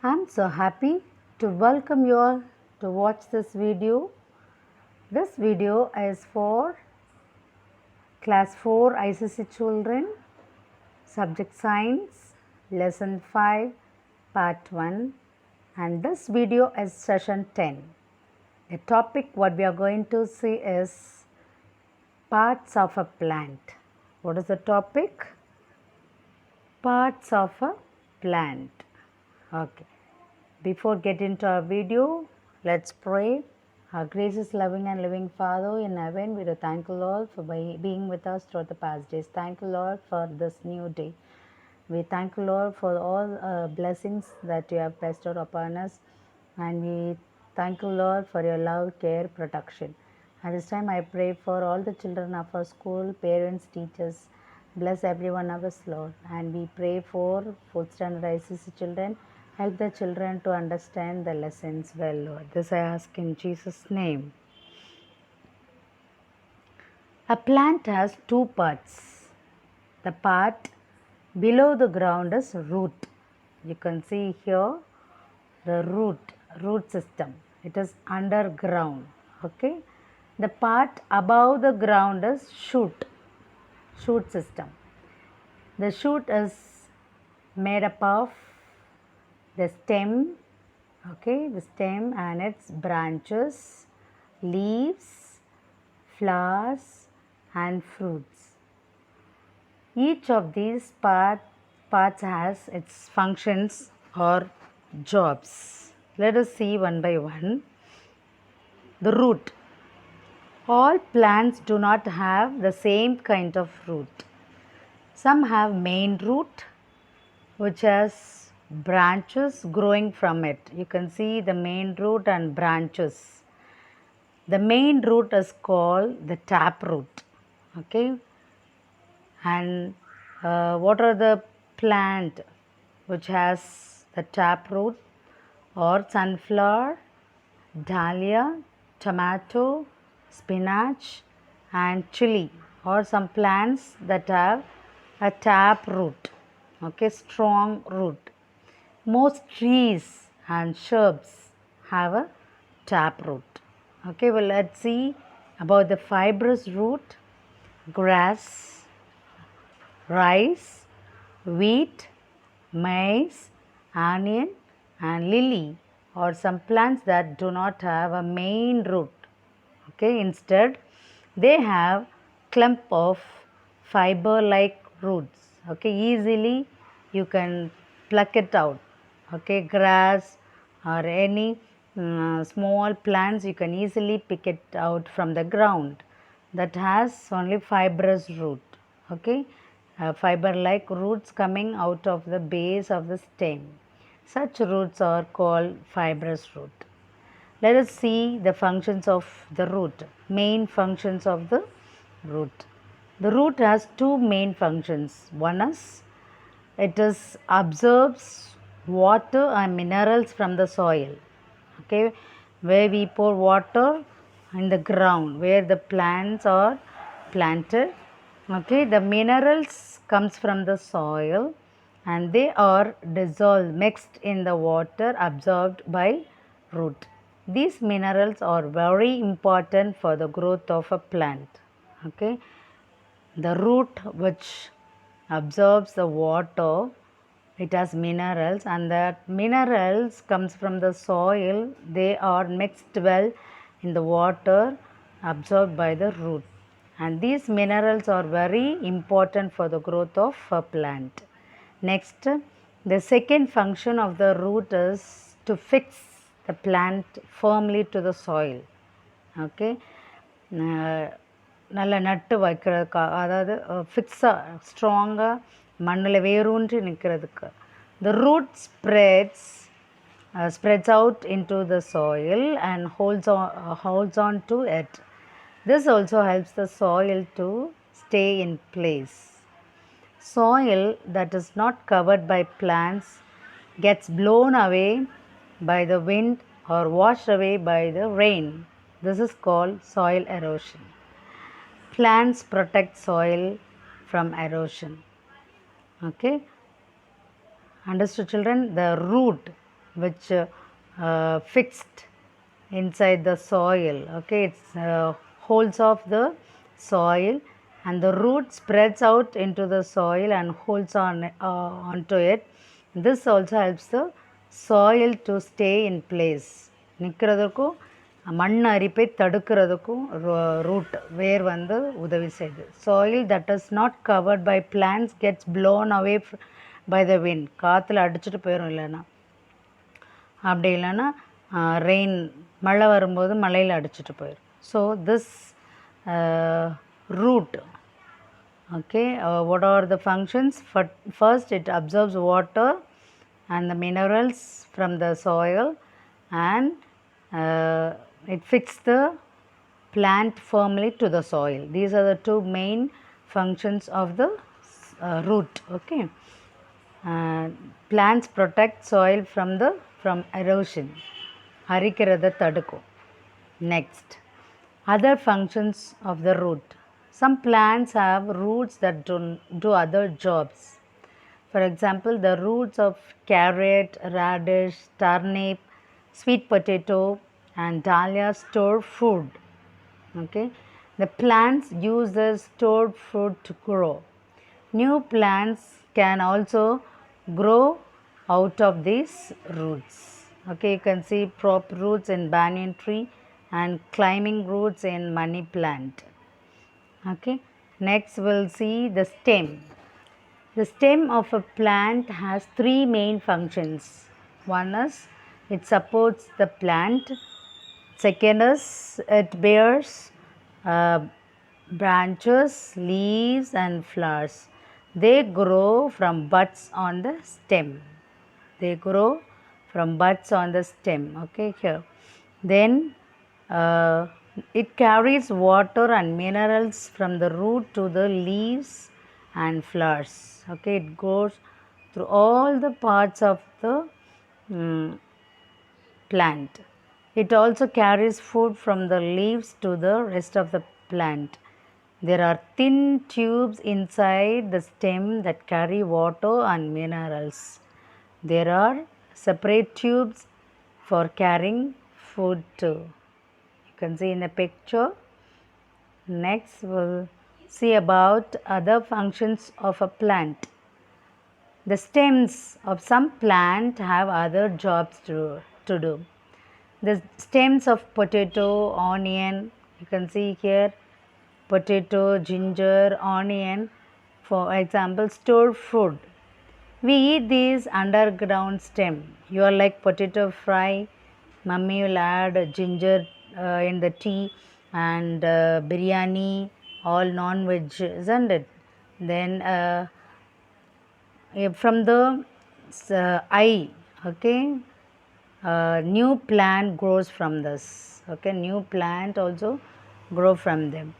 I'm so happy to welcome you all to watch this video. This video is for Class 4 ICC children, Subject Science, Lesson 5, Part 1, and this video is Session 10. The topic what we are going to see is parts of a plant. What is the topic? Parts of a plant. Okay. Before getting to our video, let's pray. Our gracious, loving and living Father in heaven, we do thank you, Lord, for being with us throughout the past days. Thank you, Lord, for this new day. We thank you, Lord, for all blessings that you have bestowed upon us. And we thank you, Lord, for your love, care, protection. At this time, I pray for all the children of our school, parents, teachers. Bless every one of us, Lord. And we pray for 4th standard ICC children. Help the children to understand the lessons well, Lord. This I ask in Jesus' name. A plant has two parts. The part below the ground is root. You can see here the root system. It is underground. Okay. The part above the ground is shoot system. The shoot is made up of the stem, okay, the stem and its branches, leaves, flowers and fruits. Each of these parts has its functions or jobs. Let us see one by one. The root. All plants do not have the same kind of root. Some have main root which has branches growing from it. You can see the main root and branches. The main root is called the tap root. Okay. And what are the plant which has the tap root? Or sunflower, dahlia, tomato, spinach and chili, or some plants that have a tap root. Okay, strong root. Most trees and shrubs have a tap root. Okay, well, let's see about the fibrous root. Grass, rice, wheat, maize, onion and lily or some plants that do not have a main root. Okay, instead they have clump of fiber like roots. Okay, easily you can pluck it out. Okay, grass or any small plants you can easily pick it out from the ground that has only fibrous root. Okay, fiber like roots coming out of the base of the stem. Such roots are called fibrous root. Let us see the functions of the root, main functions of the root. The root has two main functions. One is it absorbs water and minerals from the soil. Okay, where we pour water in the ground, where the plants are planted. Okay, the minerals comes from the soil and they are dissolved, mixed in the water, absorbed by root. These minerals are very important for the growth of a plant. Okay, the root which absorbs the water, it has minerals and that minerals comes from the soil. They are mixed well in the water, absorbed by the root, and these minerals are very important for the growth of a plant. Next, the second function of the root is to fix the plant firmly to the soil. Okay, நல்ல நட்டு வைக்கிறதுக்காக, அதாவது ஃபிக்ஸாக ஸ்ட்ராங்காக மண்ணில் வேரூன்றி நிற்கிறதுக்கு. The root spreads out into the soil and holds on to it. This also helps the soil to stay in place. Soil that is not covered by plants gets blown away by the wind or washed away by the rain. This is called soil erosion. Plants protect soil from erosion. Okay, understood children? The root which fixed inside the soil. Okay, it's holds off the soil, and the root spreads out into the soil and holds on onto it. This also helps the soil to stay in place. நிற்கிறதுக்கும் மண் அரிப்பை தடுக்கிறதுக்கும் root வேர் வந்து உதவி செய்யுது. Soil that is not covered by plants gets blown away by the wind. காற்றுல அடிச்சுட்டு போயிடும். இல்லைன்னா அப்படி இல்லைன்னா ரெயின் மழை வரும்போது மழையில் அடிச்சுட்டு போயிடும். So this root, okay, what are the functions? First, it absorbs water and the minerals from the soil, and it fixes the plant firmly to the soil. These are the two main functions of the root. Okay, plants protect soil from erosion. அரிக்கிறத தடுக்கும். Next, other functions of the root. Some plants have roots that do other jobs. For example, the roots of carrot, radish, turnip, sweet potato, and dahlia store food. Okay, the plants use the stored food to grow. New plants can also grow out of these roots. Okay, you can see prop roots in banyan tree and climbing roots in money plant. Okay, next we'll see the stem. The stem of a plant has three main functions. One is it supports the plant. Second is it bears branches, leaves and flowers. They grow from buds on the stem. They grow from buds on the stem. Okay, here. Then it carries water and minerals from the root to the leaves and flowers. Okay, it goes through all the parts of the plant. It also carries food from the leaves to the rest of the plant. There are thin tubes inside the stem that carry water and minerals. There are separate tubes for carrying food too. You can see in the picture. Next, we'll see about other functions of a plant. The stems of some plant have other jobs to do. The stems of potato, onion, you can see here, potato, ginger, onion, for example, store food. We eat these underground stem. You are like potato fry. Mummy will add ginger in the tea, and biryani, all non-veg, isn't it? Then from the eye, okay, new plant grows from this. Okay, new plant also grow from them.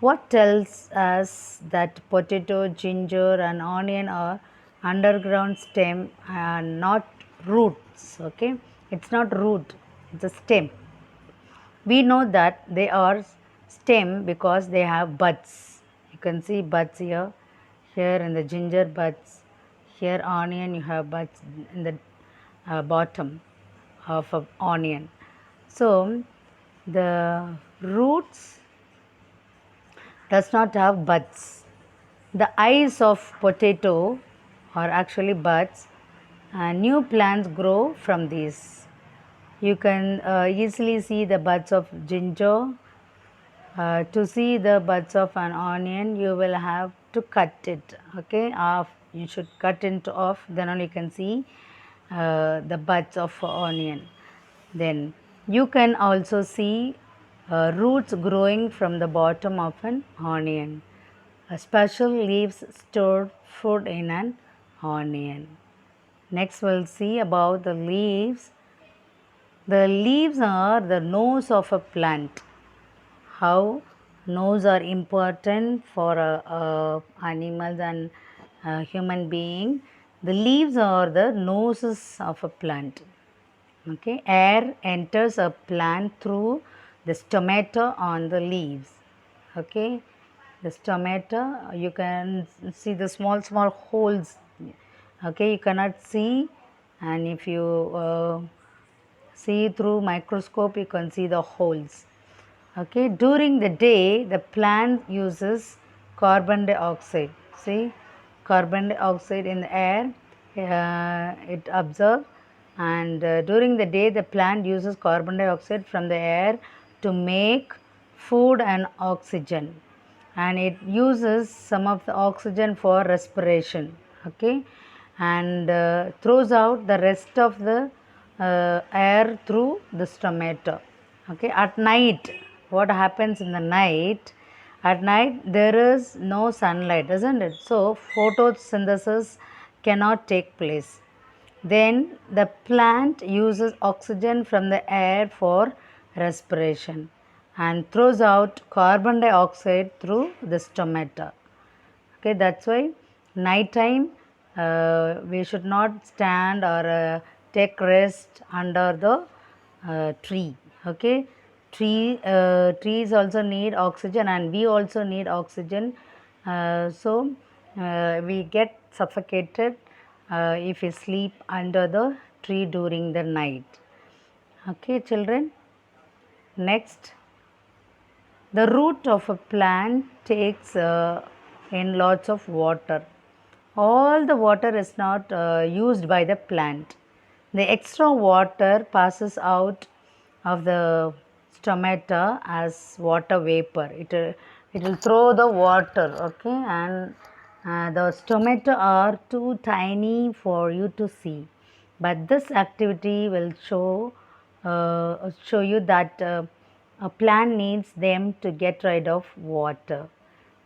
What tells us that potato, ginger and onion are underground stem and not roots? Okay, it's not root, it's a stem. We know that they are stem because they have buds. You can see buds here, here in the ginger buds, here onion you have buds in the bottom of an onion. So the roots does not have buds. The eyes of potato are actually buds, and new plants grow from these. You can easily see the buds of ginger. To see the buds of an onion, you will have to cut it, okay, off. You should cut it off, then only you can see the buds of onion. Then you can also see roots growing from the bottom of an onion. A special leaves store food in an onion. Next we'll see about the leaves. The leaves are the nose of a plant. How nose are important for animals and human being. The leaves are the noses of a plant. Okay, air enters a plant through the stomata on the leaves. Okay, the stomata, you can see the small holes. Okay, you cannot see and if you see through microscope you can see the holes. Okay, during the day the plant uses carbon dioxide. See, carbon dioxide in the air, it absorbs, and during the day the plant uses carbon dioxide from the air to make food and oxygen, and it uses some of the oxygen for respiration. Okay, and throws out the rest of the air through the stomata. Okay, at night, what happens in the night? At night there is no sunlight, isn't it? So photosynthesis cannot take place. Then the plant uses oxygen from the air for respiration and throws out carbon dioxide through the stomata. Okay, that's why nighttime we should not stand or take rest under the tree. Okay, trees also need oxygen, and we also need oxygen. So we get suffocated if we sleep under the tree during the night. Okay, children. Next, the root of a plant takes in lots of water. All the water is not used by the plant. The extra water passes out of the stomata as water vapor. It will throw the water, okay, and the stomata are too tiny for you to see. But this activity will show you that a plant needs them to get rid of water.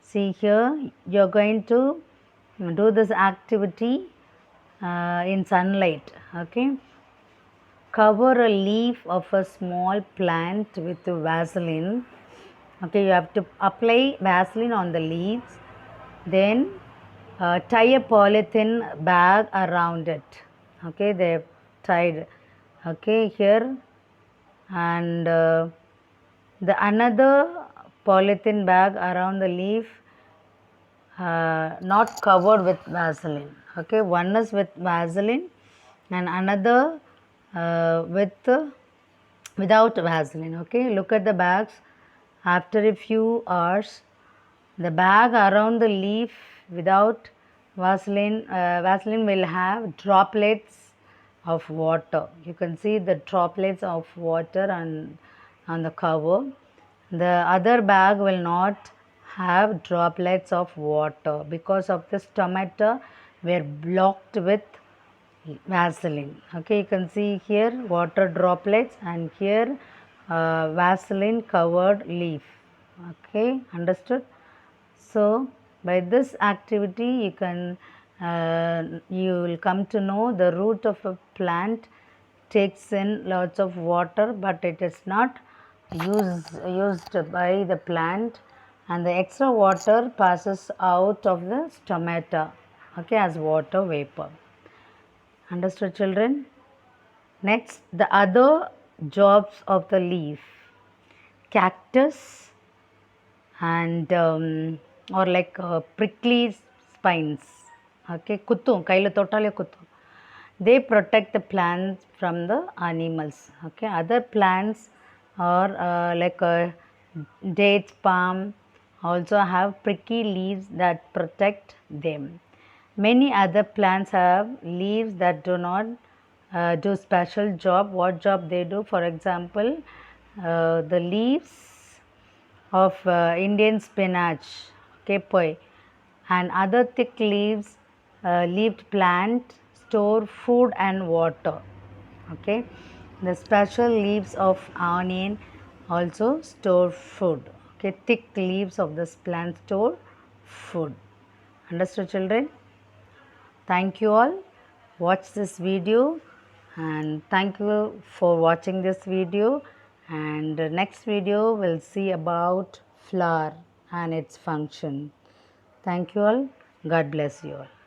See here, you're going to do this activity in sunlight. Okay, cover a leaf of a small plant with Vaseline. Okay, you have to apply Vaseline on the leaves, then tie a polythene bag around it. Okay, they've tied. Okay, here, and the another polythene bag around the leaf, not covered with Vaseline. Okay, one is with Vaseline and another without Vaseline. Okay, look at the bags. After a few hours, the bag around the leaf without Vaseline will have droplets of water. You can see the droplets of water on the cover. The other bag will not have droplets of water because of the stomata were blocked with Vaseline. Okay, you can see here water droplets, and here Vaseline covered leaf. Okay, understood? So by this activity you will come to know the root of a plant takes in lots of water, but it is not used by the plant, and the extra water passes out of the stomata, okay, as water vapor. Understood, children? Next, the other jobs of the leaf. Cactus and or like prickly spines. Okay, kuttum, kaila totale kuttum. They protect the plants from the animals. Okay, other plants or like dates, palm also have pricky leaves that protect them. Many other plants have leaves that do not do special job. What job they do? For example, the leaves of Indian spinach, kepoi, and other thick leaved plant store food and water. Okay, the special leaves of onion also store food. Okay, thick leaves of this plant store food. Understood, children? Thank you all. Watch this video, and thank you for watching this video, and next video we'll see about flower and its function. Thank you all. God bless you all.